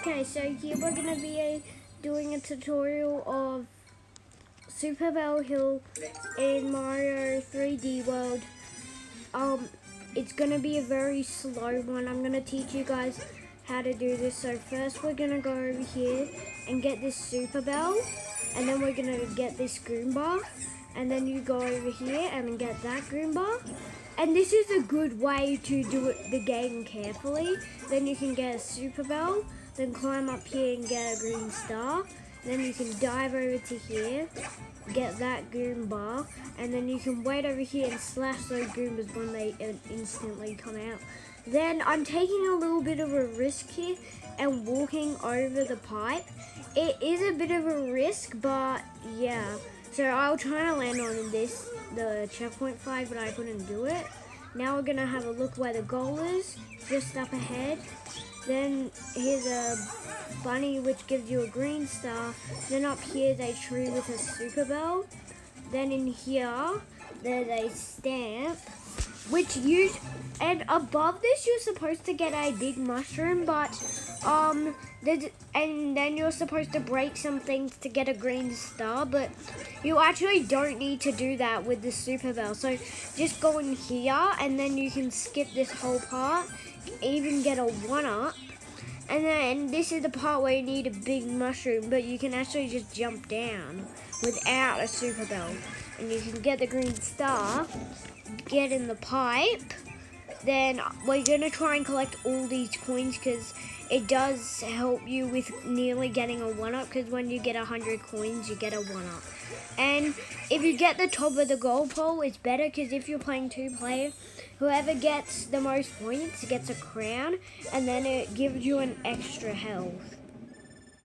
Okay, so here we're going to be doing a tutorial of Super Bell Hill in Mario 3D World. It's going to be a very slow one. I'm going to teach you guys how to do this. So first we're going to go over here and get this Super Bell, and then we're going to get this Goomba, and then you go over here and get that Goomba. And this is a good way to do the game carefully. Then you can get a Super Bell, then climb up here and get a green star. Then you can dive over to here, get that Goomba, and then you can wait over here and slash those Goombas when they instantly come out. Then I'm taking a little bit of a risk here and walking over the pipe. It is a bit of a risk, but yeah. So I'll try to land on the checkpoint flag, but I couldn't do it. Now we're gonna have a look where the goal is, just up ahead. Then here's a bunny which gives you a green star. Then up here is a tree with a Super Bell. Then in here, there's a stamp, and above this you're supposed to get a big mushroom, but and then you're supposed to break some things to get a green star, but you actually don't need to do that with the Super Bell. So just go in here and then you can skip this whole part, even get a 1-up. And then this is the part where you need a big mushroom, but you can actually just jump down without a Super Bell. And you can get the green star, get in the pipe. Then we're going to try and collect all these coins because it does help you with nearly getting a 1-up, because when you get 100 coins, you get a 1-up. And if you get the top of the goal pole, it's better, because if you're playing 2-player, whoever gets the most points gets a crown, and then it gives you an extra health.